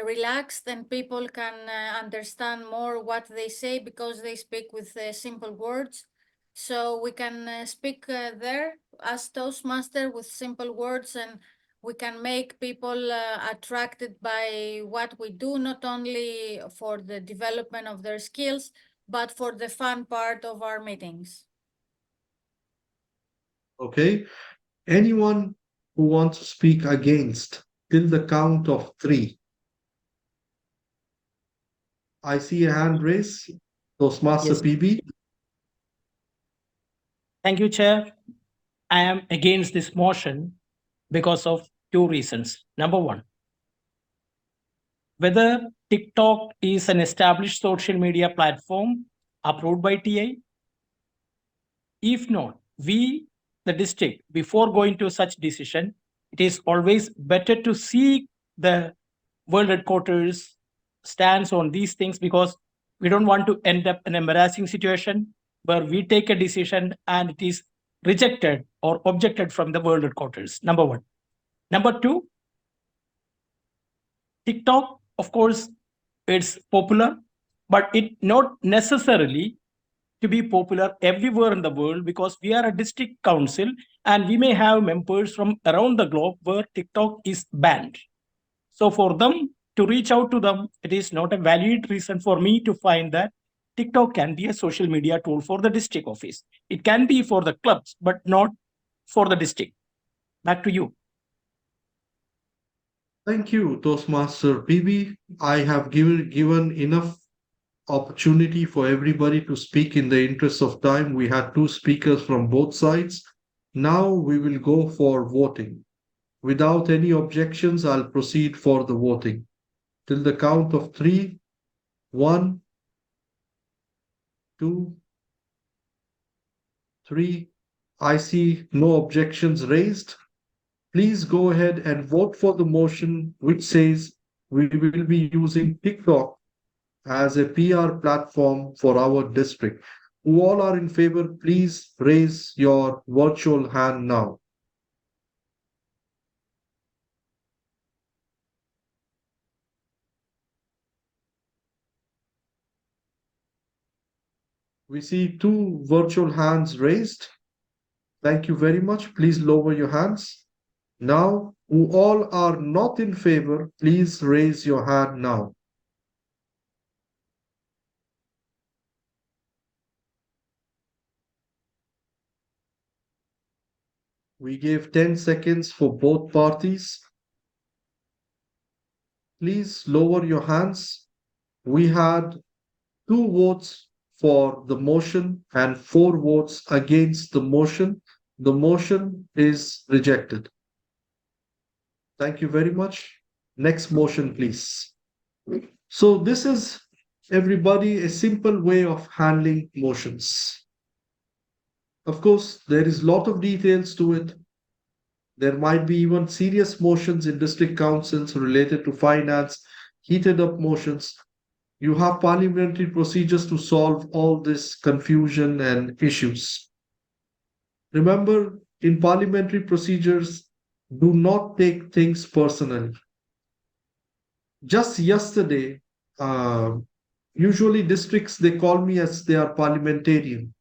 relaxed and people can understand more what they say because they speak with simple words. So we can speak there as Toastmaster with simple words, and we can make people attracted by what we do, not only for the development of their skills, but for the fun part of our meetings. Okay. Anyone who wants to speak against till the count of three? I see a hand raised. Toastmaster Yes. PB. Thank you, Chair. I am against this motion because of two reasons. Number one, whether TikTok is an established social media platform approved by TA. If not, we, the district, before going to such decision, it is always better to seek the world headquarters stance on these things, because we don't want to end up in an embarrassing situation where we take a decision and it is rejected or objected from the world headquarters. Number one. Number two, TikTok, of course, it's popular, but it not necessarily to be popular everywhere in the world, because we are a district council and we may have members from around the globe where TikTok is banned. So for them to reach out to them, it is not a valid reason for me to find that TikTok can be a social media tool for the district office. It can be for the clubs, but not for the district. Back to you. Thank you, Toastmaster PB. I have given enough opportunity for everybody to speak in the interest of time. We had two speakers from both sides. Now we will go for voting. Without any objections, I'll proceed for the voting. Till the count of three. 1, 2, 3. I see no objections raised. Please go ahead and vote for the motion which says we will be using TikTok as a PR platform for our district. Who all are in favor, please raise your virtual hand now. We see two virtual hands raised. Thank you very much. Please lower your hands. Now, who all are not in favor, please raise your hand now. We gave 10 seconds for both parties. Please lower your hands. We had 2 votes for the motion and 4 votes against the motion. The motion is rejected. Thank you very much. Next motion, please. So this is, everybody, a simple way of handling motions. Of course, there is a lot of details to it. There might be even serious motions in district councils related to finance, heated up motions. You have parliamentary procedures to solve all this confusion and issues. Remember, in parliamentary procedures, do not take things personally. Just yesterday, usually districts, they call me as they are parliamentarian.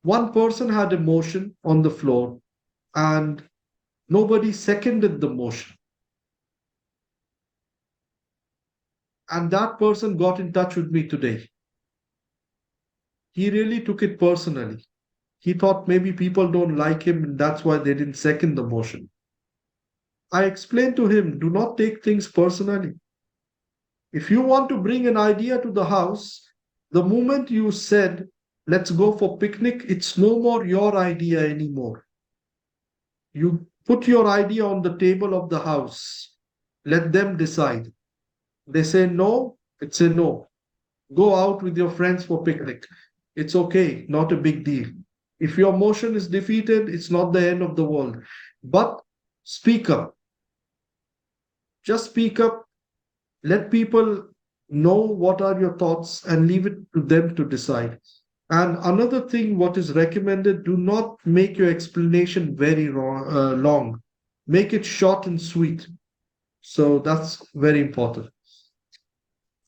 One person had a motion on the floor and nobody seconded the motion. And that person got in touch with me today. He really took it personally. He thought maybe people don't like him and that's why they didn't second the motion. I explained to him, do not take things personally. If you want to bring an idea to the house, the moment you said, let's go for picnic, it's no more your idea anymore. You put your idea on the table of the house. Let them decide. They say no, it's a no. Go out with your friends for picnic. It's okay, not a big deal. If your motion is defeated, it's not the end of the world. But speak up. Just speak up. Let people know what are your thoughts and leave it to them to decide. And another thing, what is recommended, do not make your explanation very long. Make it short and sweet. So that's very important.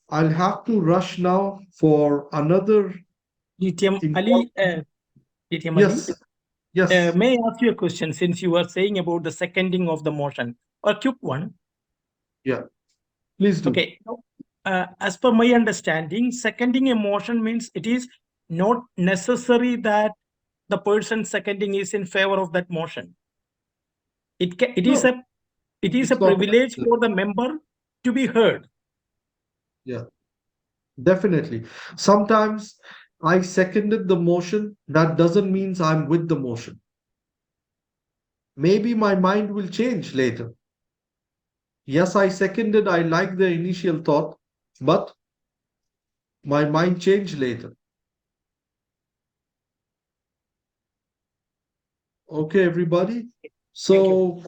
I'll have to rush now for another. DTM Ali, DTM Ali, Yes, yes, may I ask you a question since you were saying about the seconding of the motion? A quick one. yeah. Please do. Okay. As per my understanding, seconding a motion means it is not necessary that the person seconding is in favor of that motion. It is No, a it's not privilege necessary. for the member to be heard. Yeah, definitely. Sometimes I seconded the motion. That doesn't mean I'm with the motion. Maybe my mind will change later. Yes, I seconded, I like the initial thought, but my mind changed later. Okay, everybody. So,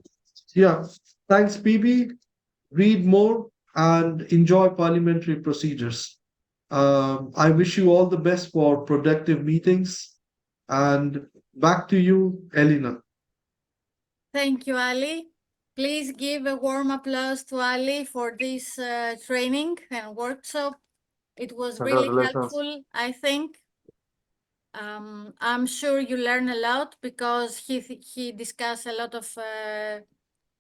yeah, thanks, PB. Read more and enjoy parliamentary procedures. I wish you all the best for productive meetings. And back to you, Elena. Thank you, Ali. Please give a warm applause to Ali for this training and workshop. It was really Congratulations. helpful, I think. I'm sure you learn a lot because he discussed a lot of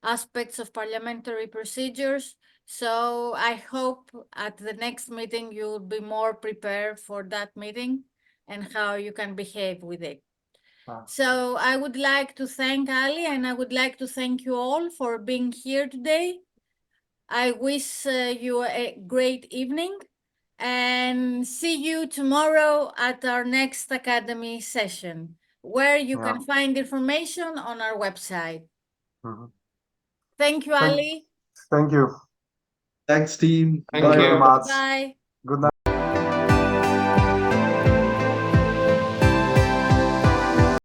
aspects of parliamentary procedures. So I hope at the next meeting you will be more prepared for that meeting and how you can behave with it. So I would like to thank Ali and I would like to thank you all for being here today. I wish you a great evening and see you tomorrow at our next Academy session, where you Yeah. can find information on our website. Mhm. Thank you, Ali. Thank you. Thanks, team. Thank Thank you you. very much. Bye. Good night.